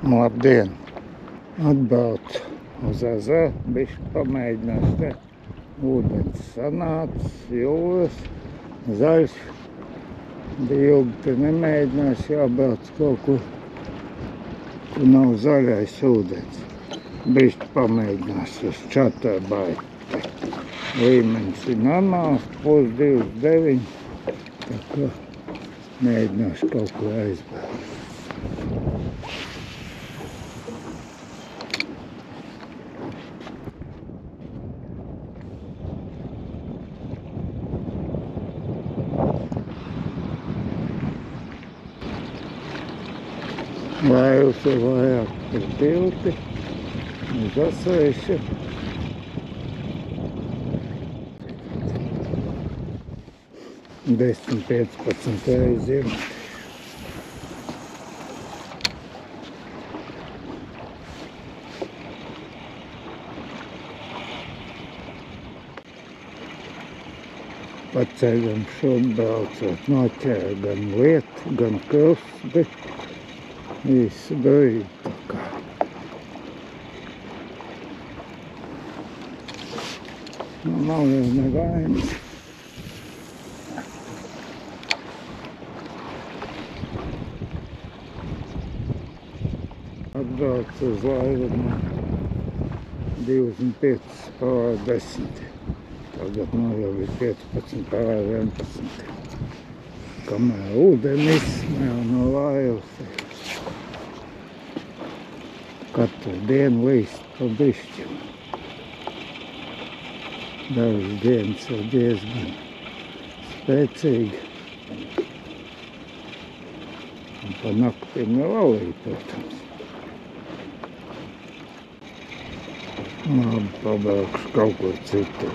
Labdien! Atbraucu uz ezeru, bišķi pamēģināšu te. Ūdens sanācis, jūras, zaļš. Ilgi te nemēģināšu, jābrauc kaut kur, kur nav zaļais ūdens. Bišķi pamēģināšu uz Čaterbaitu. Līmenis ir normāls, +29. Tā kā mēģināšu kaut ko aizbraukt. Laivas ir vairāk par tilti, uz Asveišu. Desmit 15 reizēm. Pa ceļam šod braucot, noķēra gan lietu, gan krusti. Visu brīdi tā kā. Nav jau nevainas. Atbrauc uz laivu no 25:10. Tagad nu jau ir 15:11. Kamēr ūdenis jau no laivas. Katru dienu līst pa bišķim. Dažas dienas ir diezgan spēcīgi. Un pa naktīm vēl alī, protams. Labi, pabraukšu kaut kur citur.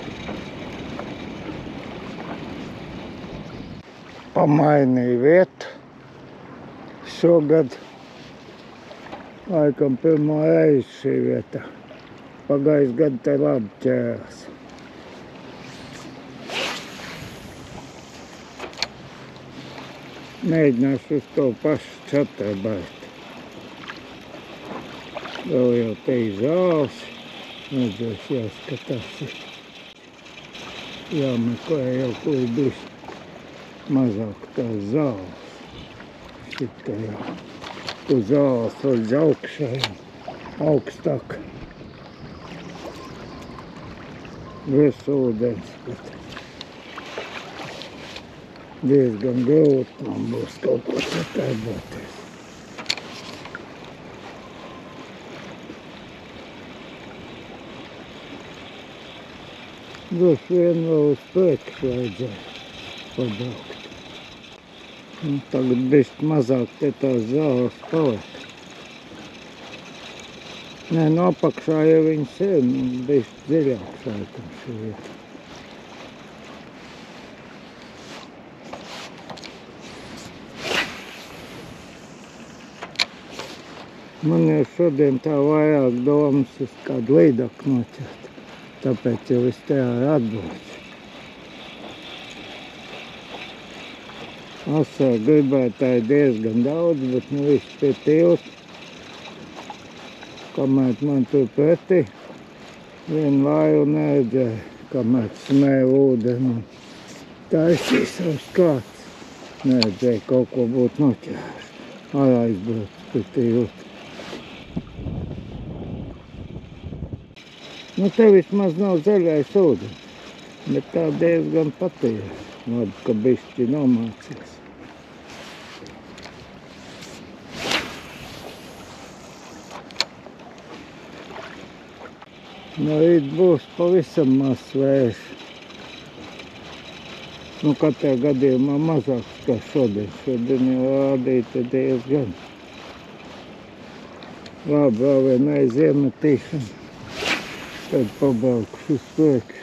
Pamainīju vietu. Šogad laikam pirmo reizi šī vieta. Pagājis gadu te labi ķērās. Mēģināšu uz to pašu Čaterbaitu. Vēl jau te ir zāles. Redzēs, jāskatās. Jāmeklē jau kur ir bišķi mazāk tās zāles. Šitā jau. Uz zāles līdz augšai, augstāk. Viss ūdens, bet diezgan grūti man būs kaut ko te tērboties. Droši vien vēl uz priekšu vajadzēja pabraukt. Tagad bišķi mazāk te tās zāles paliek. Nē, no apakšā jau viņas ir, bišķi dziļāk laikam šī vieta. Man jau šodien tā vairāk domas uz kādu līdaku noķert, tāpēc jau es te arī atbraucu. Asā gribētāji diezgan daudz, bet nu viss pie tilta. Kamēr man tur pretī vienu laivu neredzēju, kamēr smēja ūdeni un taisīja savus kārtas. Neredzēju kaut ko būt noķēruši. Ārā aizbrauc pie tilta. Nu te vismaz nav zaļais ūdens, bet tā diezgan patīra. Labi, ka bišķi nomācies. No rīt būs pavisam mazs vējš. Nu, katrā gadījumā mazāks kā šodien. Šodien jau rādīta diezgan. Labi, vēl vienreiz iemetīšana. Tad pabraukšu uz priekšu.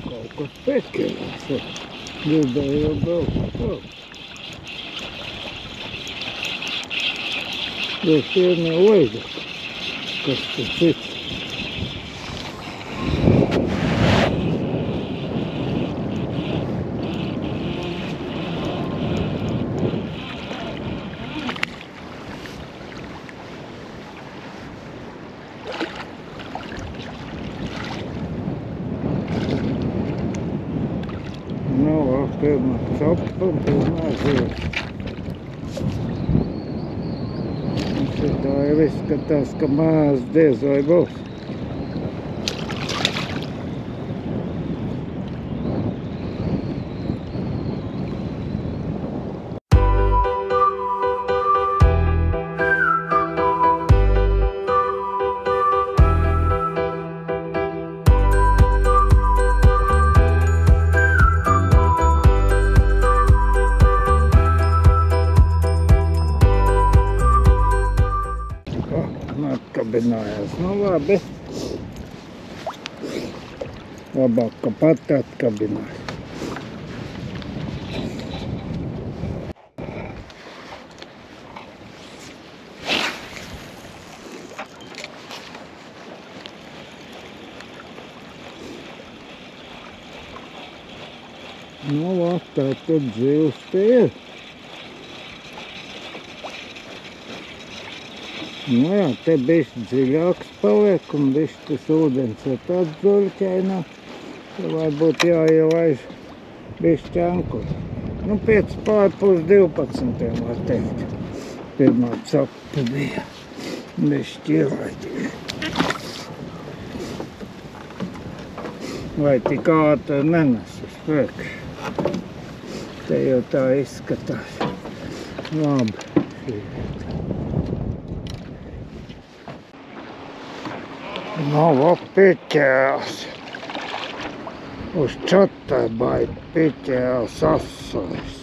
Kaut kas pēkļās. Gribēju jau braukt. Droši vien jau vajag. Kas tas cits. Pirmā copa un pirmā zivs. Šitā jau izskatās, ka mās diez vai būs. Atkabinājās. Nu labi. Labāk, ka pat atkabinās. Nu labi, tā tad zivs te ir. Nu jā, te bišķi dziļāks paliek un bišķi tas ūdens ir tāds dzuļķainā. Te varbūt jāielaiž bišķi ankuri. Nu 5 pār pus 12 var teikt. Pirmā copa bija bišķi ielaidīja. Vai tik ātri nenes uz priekšu. Te jau tā izskatās. Labi. Nav pieķērs. Uz čatābai pieķērs asaris.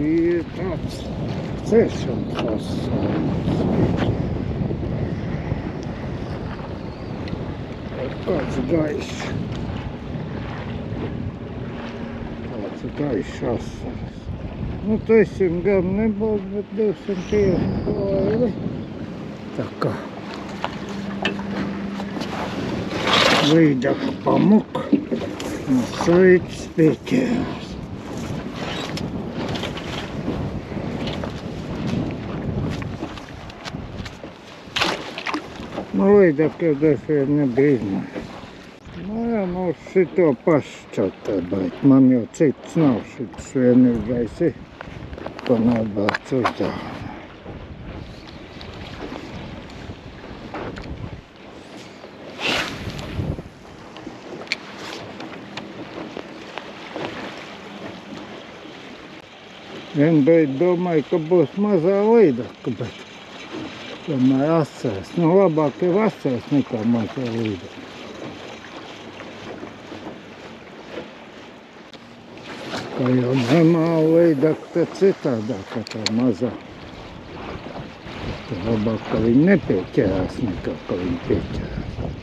Ir tāds cēšanas asaris. Kāds gaišs. Kāds gaišs asaris. Nu, 300 gan nebūs, bet 250 laili. Tā kā līdāk pamuk un slīds pieķēras. Nu, līdāk jau dažiem nebija izmaiņas. Nu, jā, nu, šito pašu čatābait. Man jau cits nav šitas vienīgais ir. Ko nebāc uzdāvā. Vienbrīd domāju, ka būs mazā līdaka, bet tomēr asēs. Nu, labāk ir asēs nekā mazā līdaka. Kā jau normāli līdaka, tad citādāk, kā tā mazā. Tā labāk, ka viņi nepieķērās nekā, ka viņi pieķērās.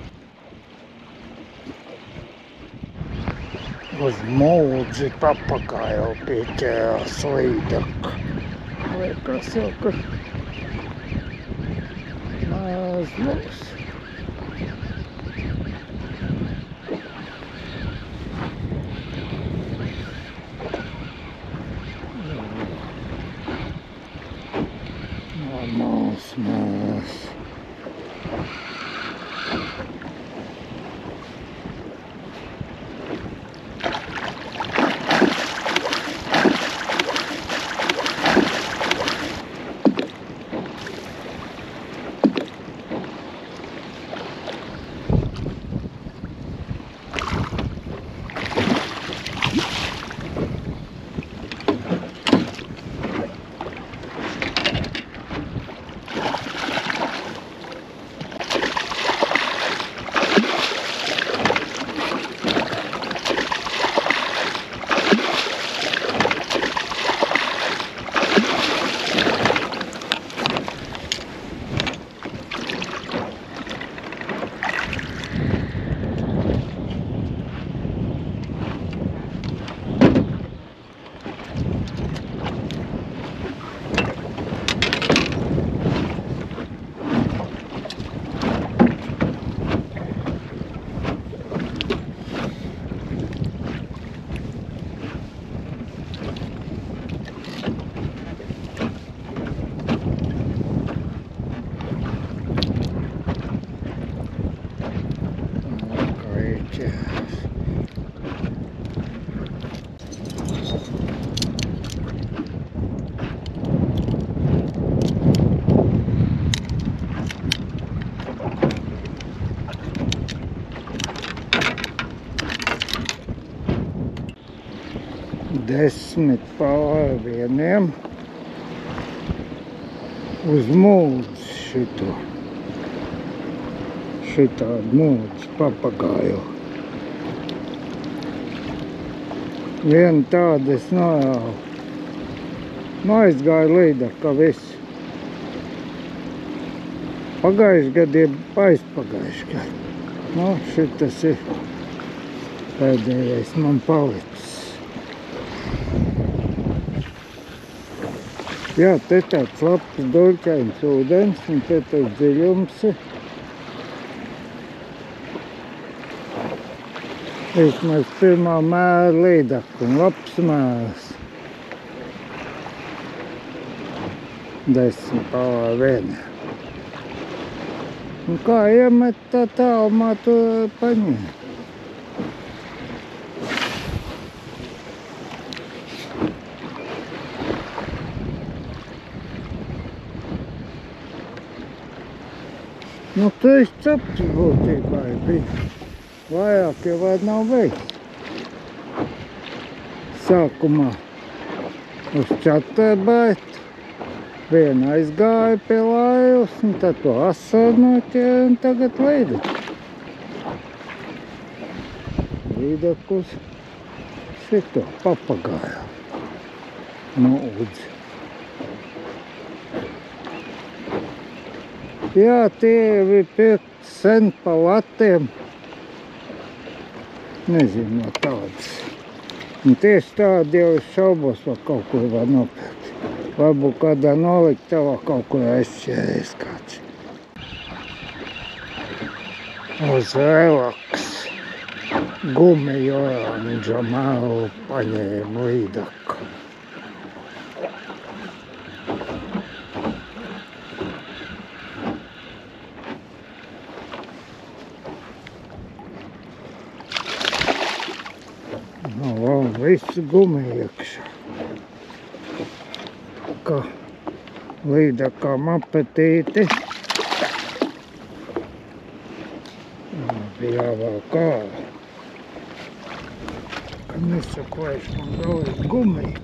Uz muldzi papagāju pieķērās līdaka. Liekas jau, ka maz būs. Mās. 10:10 uz mūdzi šito. Šitādu mūdzi papagāju. Vienu tādu es nojāvu. Aizgāju līdaka visu. Pagājuši gadu ir aizpagājuši gadu. Šitas ir pēdējais man palicis. Jā, te tāds labs duļķains ūdens un te tāds dziļums ir. Vismaz pirmā mēra līdaka un labs mērs. 10:10. Un kā iemet tā tālumā, to paņem. Tu esi caps būtībā bija. Vajāk jau vēl nav veids. Sākumā uz čaterbēt. Viena aizgāja pie laivas, un tad to asarnoķēja, un tagad līdakus šito papagāju mūdzi. Jā, tie bija pirkt sen pa latiem. Nezinu, no tādas. Un tieši tādi jau es šaubos, vai kaut ko var nopirkt. Varbūt kādā noliktavā kaut ko aizšķēries kāds. Uz relaks gumiju oranža mēlu paņēmu līdaku. Visu gumiju iekšā. Kā līdakām apetīti. Bija jāvelk ārā. Kad nesaplēš man galvīt gumiju.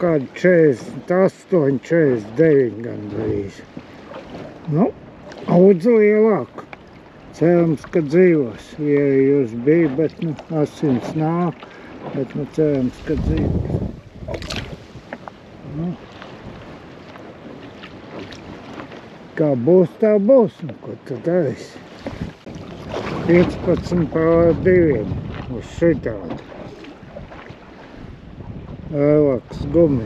Kādi 48, 49 gandrīz. Audz lielāk. Cerams, ka dzīvos. Ierījus bija, bet asins nāk. Bet cerams, ka dzīvos. Kā būs, tā būs. Ko tu darīsi? 15:2 uz šitādu. Relaks gumi.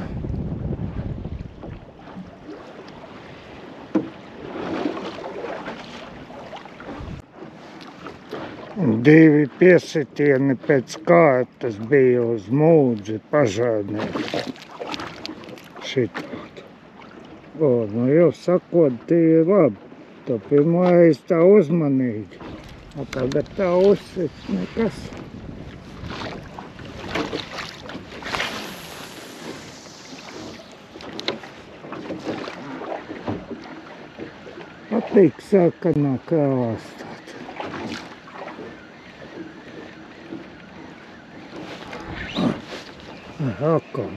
Un 2 piesitieni pēc kārtas bija uz mūdzi pažādnieku. Šitādi. Jau sakot, tie ir labi. To pirmo reizi tā uzmanīgi. Tagad tā uzsit nekas. Patīk sarkanā krāvā stāt. Atkal,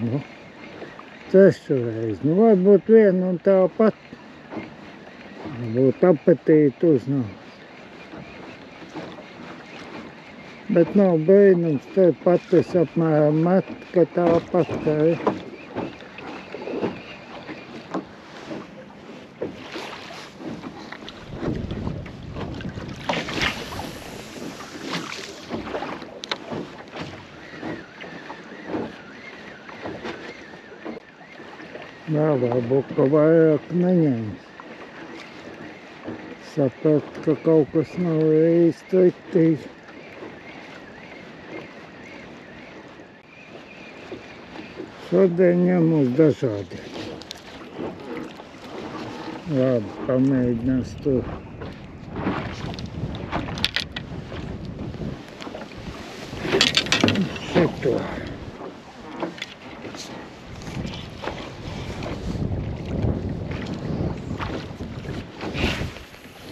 trešreiz. Varbūt viena un tā pat. Varbūt apetīti uznāk. Bet nav brīnums, te pat es apmēram met, ka tā pat kā ir. Varbūt, ka vairāk neņems. Saprat, ka kaut kas nav īsti riktīgi. Šodien ņemos dažādi. Labi, pamēģinās to. Šito.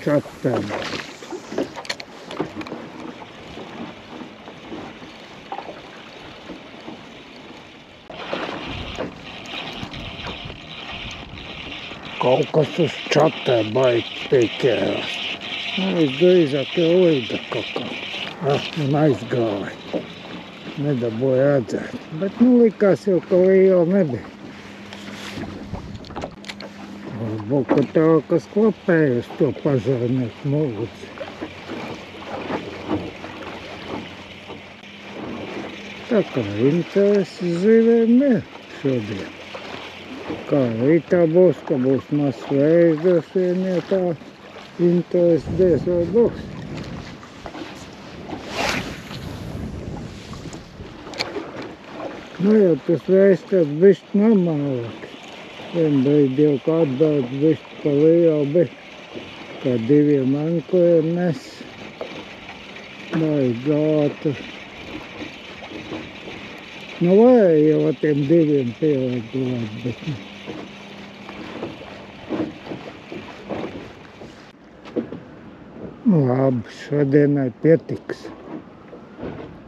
Čapēm. Kaut kas uz čatē baigi pieķērās. Visdrīzāk jau līda kaut kā. Un aizgāja. Nedabūja redzēt. Bet likās jau, ka liela nebija. Varbūt, ka tā, kas klapēja uz to pažārnieku mūdzi. Tā kā interesi zivēm ir šodien. Kā rītā būs, ka būs mazs vējs, droši vien, ja tā interesi diez vai būs. Nu jau tas vējs tāds bišķi normālāks. Vien brīdi jau kā atbrauc bišķi pa lielu, bet kā 2 ankuriem nes. Vai gātu. Nu vai jau ar tiem 2 pielēdot, bet ne. Labi, šodienai pietiks.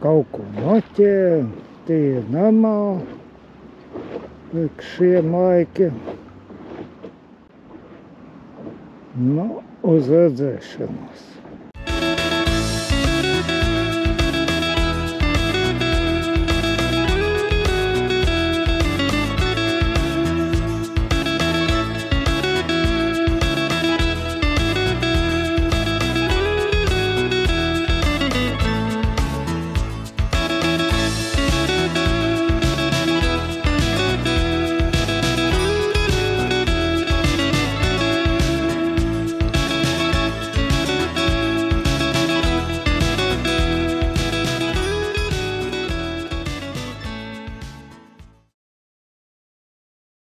Kaut ko noķēra, tie ir normāli. Priekš šiem laikiem. Nu, uz redzēšanos.